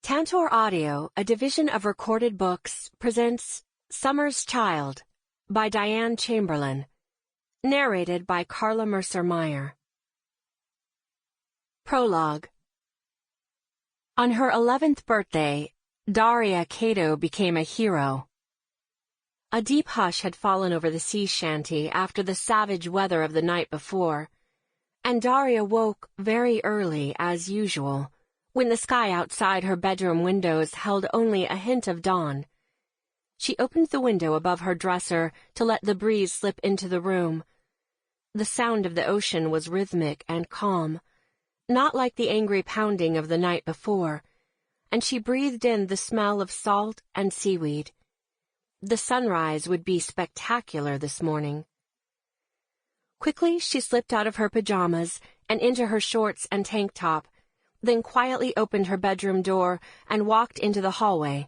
Tantor Audio, a division of Recorded Books, presents Summer's Child by Diane Chamberlain, narrated by Carla Mercer-Meyer. Prologue. On her 11th birthday, Daria Cato became a hero. A deep hush had fallen over the sea shanty after the savage weather of the night before, and Daria woke very early as usual, when the sky outside her bedroom windows held only a hint of dawn. She opened the window above her dresser to let the breeze slip into the room. The sound of the ocean was rhythmic and calm, not like the angry pounding of the night before, and she breathed in the smell of salt and seaweed. The sunrise would be spectacular this morning. Quickly she slipped out of her pajamas and into her shorts and tank top, then quietly opened her bedroom door and walked into the hallway.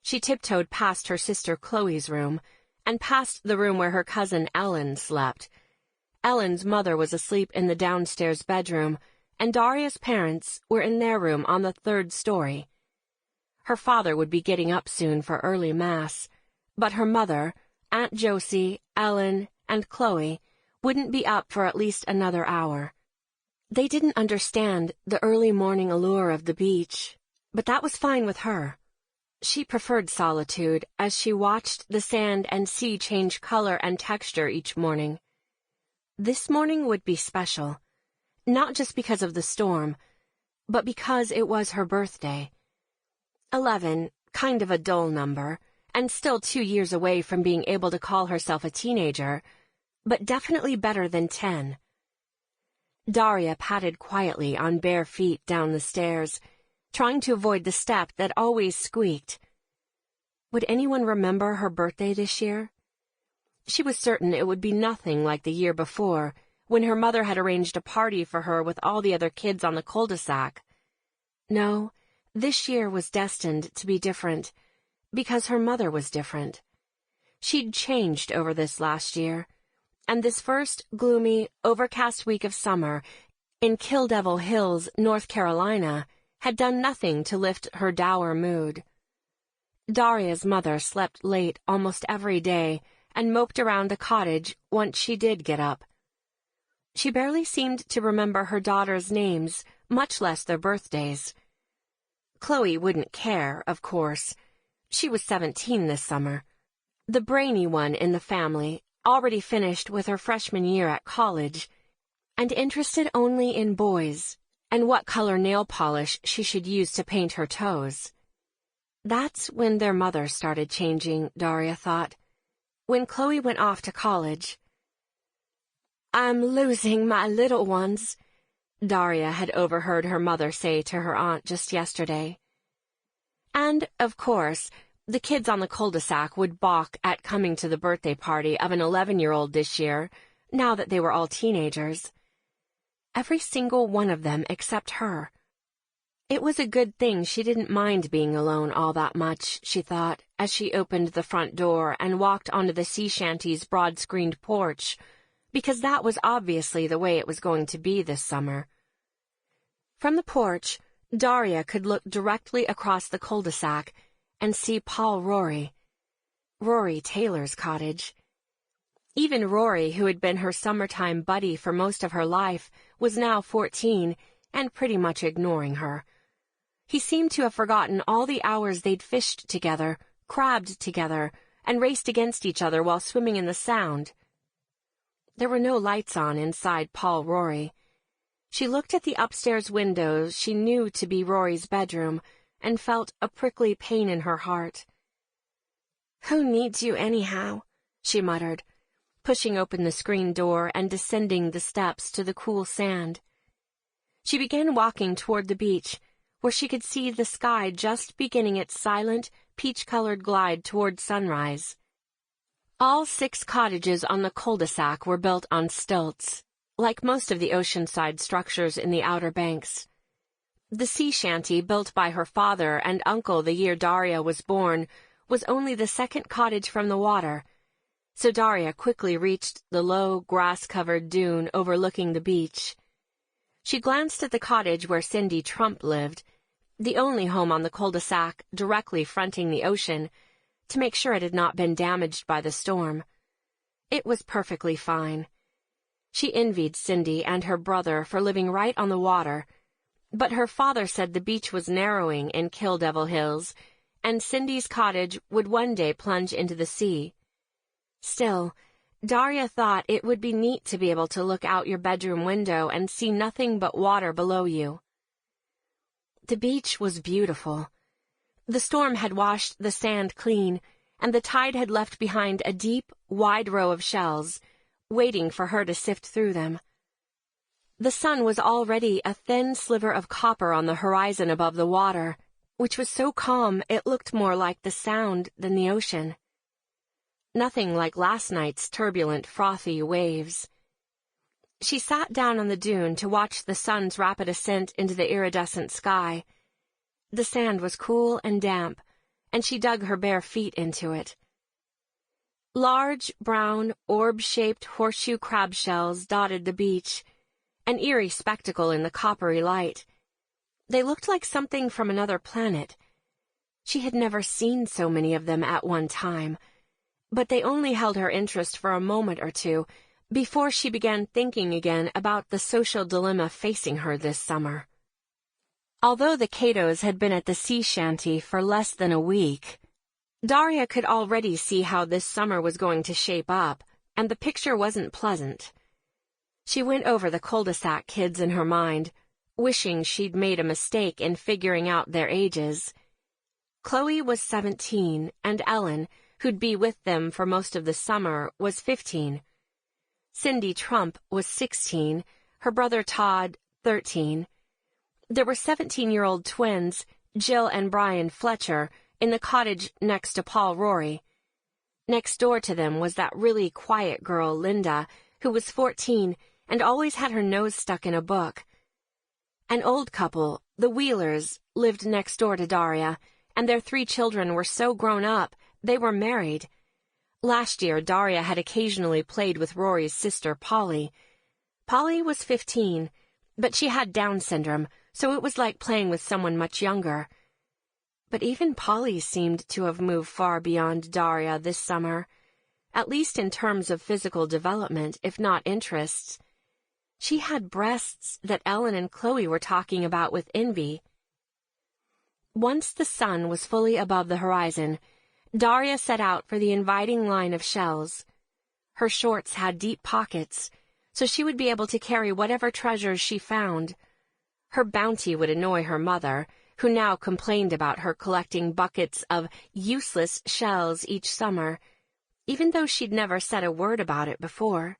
She tiptoed past her sister Chloe's room and past the room where her cousin Ellen slept. Ellen's mother was asleep in the downstairs bedroom, and Daria's parents were in their room on the 3rd story. Her father would be getting up soon for early mass, but her mother, Aunt Josie, Ellen, and Chloe wouldn't be up for at least another hour. They didn't understand the early morning allure of the beach, but that was fine with her. She preferred solitude as she watched the sand and sea change color and texture each morning. This morning would be special, not just because of the storm, but because it was her birthday. 11, kind of a dull number, and still 2 years away from being able to call herself a teenager, but definitely better than 10. Daria patted quietly on bare feet down the stairs, trying to avoid the step that always squeaked. Would anyone remember her birthday this year? She was certain it would be nothing like the year before, when her mother had arranged a party for her with all the other kids on the cul-de-sac. No, this year was destined to be different, because her mother was different. She'd changed over this last year, and this first gloomy, overcast week of summer in Kill Devil Hills, North Carolina, had done nothing to lift her dour mood. Daria's mother slept late almost every day and moped around the cottage once she did get up. She barely seemed to remember her daughters' names, much less their birthdays. Chloe wouldn't care, of course. She was 17 this summer, the brainy one in the family, already finished with her freshman year at college, and interested only in boys and what color nail polish she should use to paint her toes. That's when their mother started changing, Daria thought, when Chloe went off to college. "I'm losing my little ones," Daria had overheard her mother say to her aunt just yesterday. And, of course, the kids on the cul-de-sac would balk at coming to the birthday party of an 11-year-old this year, now that they were all teenagers. Every single one of them except her. It was a good thing she didn't mind being alone all that much, she thought, as she opened the front door and walked onto the sea shanty's broad-screened porch, because that was obviously the way it was going to be this summer. From the porch, Daria could look directly across the cul-de-sac and see Paul Rory Taylor's cottage. Even Rory, who had been her summertime buddy for most of her life, was now 14 and pretty much ignoring her. He seemed to have forgotten all the hours they'd fished together, crabbed together, and raced against each other while swimming in the Sound. There were no lights on inside Paul Rory. She looked at the upstairs window she knew to be Rory's bedroom and felt a prickly pain in her heart. "Who needs you anyhow?" she muttered, pushing open the screen door and descending the steps to the cool sand. She began walking toward the beach, where she could see the sky just beginning its silent, peach-colored glide toward sunrise. All 6 cottages on the cul-de-sac were built on stilts, like most of the oceanside structures in the Outer Banks. The sea shanty built by her father and uncle the year Daria was born was only the 2nd cottage from the water, so Daria quickly reached the low, grass-covered dune overlooking the beach. She glanced at the cottage where Cindy Trump lived, the only home on the cul-de-sac directly fronting the ocean, to make sure it had not been damaged by the storm. It was perfectly fine. She envied Cindy and her brother for living right on the water, but her father said the beach was narrowing in Kill Devil Hills, and Cindy's cottage would one day plunge into the sea. Still, Daria thought it would be neat to be able to look out your bedroom window and see nothing but water below you. The beach was beautiful. The storm had washed the sand clean, and the tide had left behind a deep, wide row of shells, waiting for her to sift through them. The sun was already a thin sliver of copper on the horizon above the water, which was so calm it looked more like the sound than the ocean. Nothing like last night's turbulent, frothy waves. She sat down on the dune to watch the sun's rapid ascent into the iridescent sky. The sand was cool and damp, and she dug her bare feet into it. Large, brown, orb-shaped horseshoe crab shells dotted the beach, an eerie spectacle in the coppery light. They looked like something from another planet. She had never seen so many of them at one time, but they only held her interest for a moment or two before she began thinking again about the social dilemma facing her this summer. Although the Catos had been at the sea shanty for less than a week, Daria could already see how this summer was going to shape up, and the picture wasn't pleasant. She went over the cul-de-sac kids in her mind, wishing she'd made a mistake in figuring out their ages. Chloe was 17, and Ellen, who'd be with them for most of the summer, was 15. Cindy Trump was 16, her brother Todd, 13. There were 17-year-old twins, Jill and Brian Fletcher, in the cottage next to Paul Rory. Next door to them was that really quiet girl, Linda, who was 14 and always had her nose stuck in a book. An old couple, the Wheelers, lived next door to Daria, and their 3 children were so grown up they were married. Last year, Daria had occasionally played with Rory's sister, Polly. Polly was 15, but she had Down syndrome, so it was like playing with someone much younger. But even Polly seemed to have moved far beyond Daria this summer, at least in terms of physical development, if not interests. She had breasts that Ellen and Chloe were talking about with envy. Once the sun was fully above the horizon, Daria set out for the inviting line of shells. Her shorts had deep pockets, so she would be able to carry whatever treasures she found. Her bounty would annoy her mother, who now complained about her collecting buckets of useless shells each summer, even though she'd never said a word about it before.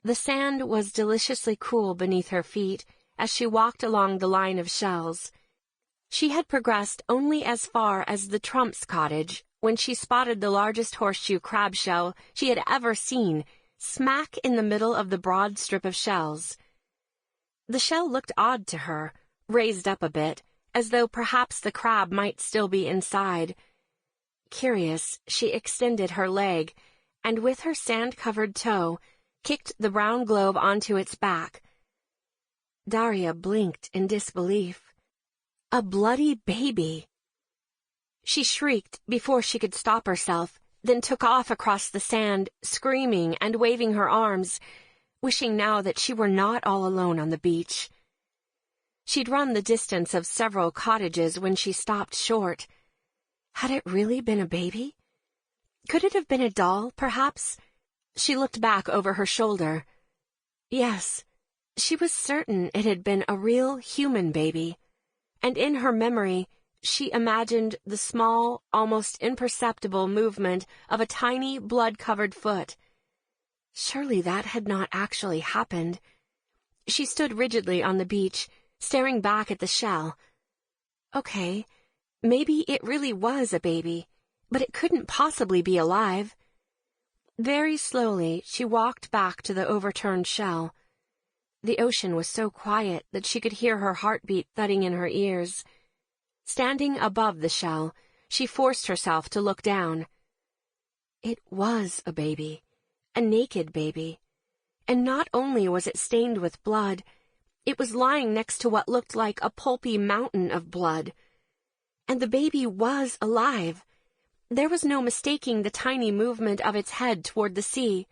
The sand was deliciously cool beneath her feet as she walked along the line of shells. She had progressed only as far as the Trumps' cottage when she spotted the largest horseshoe crab shell she had ever seen, smack in the middle of the broad strip of shells. The shell looked odd to her, raised up a bit, as though perhaps the crab might still be inside. Curious, she extended her leg, and with her sand-covered toe, kicked the brown globe onto its back. Daria blinked in disbelief. A bloody baby! She shrieked before she could stop herself, then took off across the sand, screaming and waving her arms, wishing now that she were not all alone on the beach. She'd run the distance of several cottages when she stopped short. Had it really been a baby? Could it have been a doll, perhaps? She looked back over her shoulder. Yes, she was certain it had been a real human baby, and in her memory she imagined the small, almost imperceptible movement of a tiny, blood-covered foot. Surely that had not actually happened. She stood rigidly on the beach, staring back at the shell. Okay, maybe it really was a baby, but it couldn't possibly be alive. Very slowly, she walked back to the overturned shell. The ocean was so quiet that she could hear her heartbeat thudding in her ears. Standing above the shell, she forced herself to look down. It was a baby, a naked baby. And not only was it stained with blood, It was lying next to what looked like a pulpy mountain of blood. And the baby was alive. There was no mistaking the tiny movement of its head toward the sea.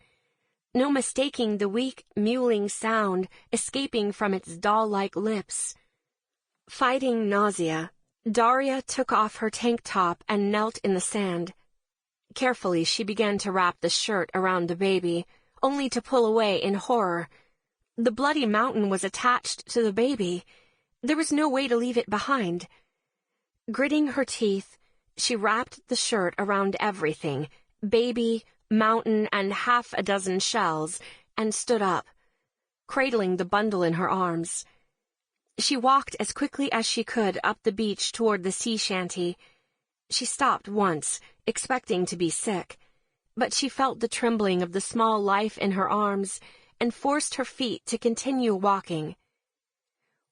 No mistaking the weak, mewling sound escaping from its doll-like lips. Fighting nausea, Daria took off her tank top and knelt in the sand. Carefully, she began to wrap the shirt around the baby, only to pull away in horror. The bloody mountain was attached to the baby. There was no way to leave it behind. Gritting her teeth, she wrapped the shirt around everything, baby, mountain, and half a dozen shells, and stood up, cradling the bundle in her arms. She walked as quickly as she could up the beach toward the sea shanty. She stopped once, expecting to be sick, but she felt the trembling of the small life in her arms and forced her feet to continue walking.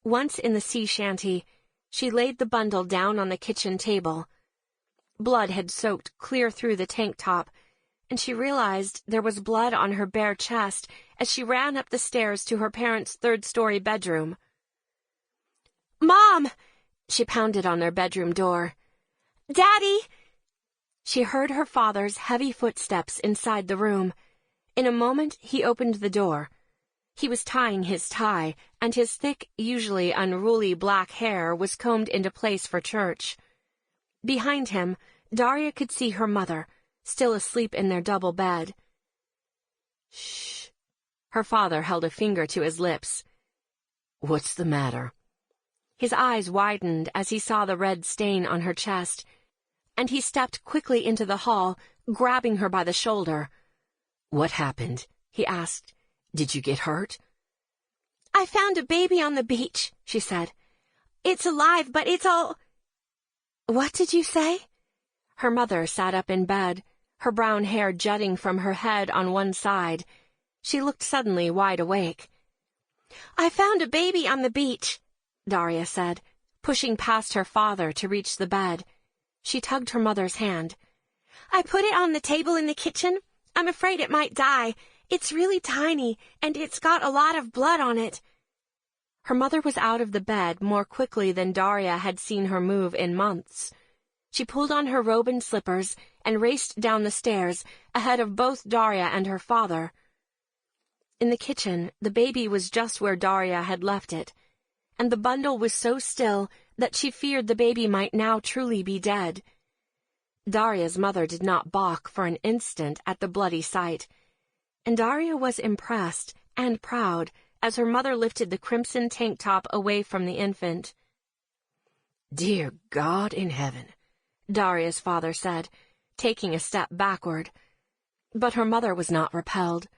Once in the sea shanty, she laid the bundle down on the kitchen table. Blood had soaked clear through the tank top, and she realized there was blood on her bare chest as she ran up the stairs to her parents' third-story bedroom. "Mom!" She pounded on their bedroom door. "Daddy!" She heard her father's heavy footsteps inside the room. In a moment, he opened the door. He was tying his tie, and his thick, usually unruly black hair was combed into place for church. Behind him, Daria could see her mother, still asleep in their double bed. "Shh." Her father held a finger to his lips. "What's the matter?" His eyes widened as he saw the red stain on her chest, and he stepped quickly into the hall, grabbing her by the shoulder. "What happened?" he asked. "Did you get hurt?" "I found a baby on the beach," she said. "It's alive, but it's all—" "What did you say?" Her mother sat up in bed, her brown hair jutting from her head on one side. She looked suddenly wide awake. "I found a baby on the beach," Daria said, pushing past her father to reach the bed. She tugged her mother's hand. "I put it on the table in the kitchen. I'm afraid it might die. It's really tiny, and it's got a lot of blood on it." Her mother was out of the bed more quickly than Daria had seen her move in months. She pulled on her robe and slippers and raced down the stairs ahead of both Daria and her father. In the kitchen, the baby was just where Daria had left it, and the bundle was so still that she feared the baby might now truly be dead. Daria's mother did not balk for an instant at the bloody sight, and Daria was impressed and proud as her mother lifted the crimson tank top away from the infant. "Dear God in heaven," Daria's father said, taking a step backward. But her mother was not repelled.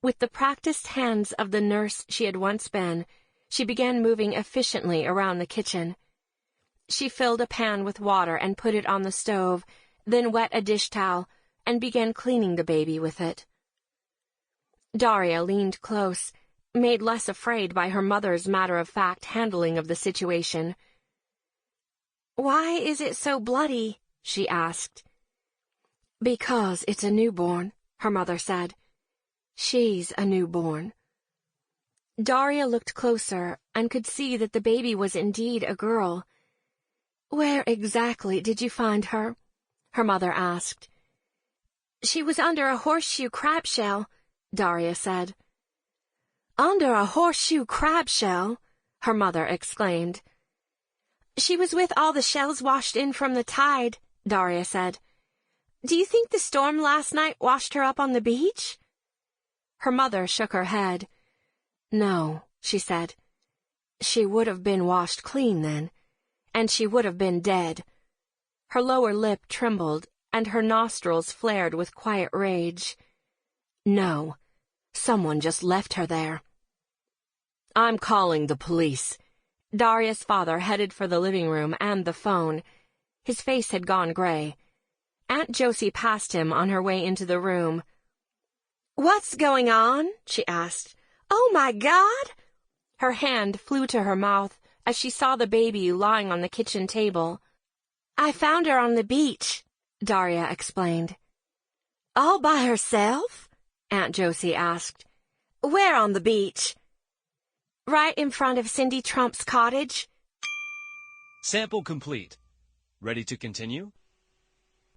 With the practiced hands of the nurse she had once been, she began moving efficiently around the kitchen. She filled a pan with water and put it on the stove, then wet a dish towel and began cleaning the baby with it. Daria leaned close, made less afraid by her mother's matter-of-fact handling of the situation. "Why is it so bloody?" she asked. "Because it's a newborn," her mother said. "She's a newborn." Daria looked closer and could see that the baby was indeed a girl. "Where exactly did you find her?" her mother asked. "She was under a horseshoe crab shell," Daria said. "Under a horseshoe crab shell?" her mother exclaimed. "She was with all the shells washed in from the tide," Daria said. "Do you think the storm last night washed her up on the beach?" Her mother shook her head. "No," she said. "She would have been washed clean then, and she would have been dead." Her lower lip trembled, and her nostrils flared with quiet rage. "No, someone just left her there." "I'm calling the police." Daria's father headed for the living room and the phone. His face had gone gray. Aunt Josie passed him on her way into the room. "What's going on?" she asked. "Oh, my God!" Her hand flew to her mouth as she saw the baby lying on the kitchen table. "I found her on the beach," Daria explained. "All by herself?" Aunt Josie asked. "Where on the beach?" Right in front of Cindy Trump's cottage. Sample complete. Ready to continue?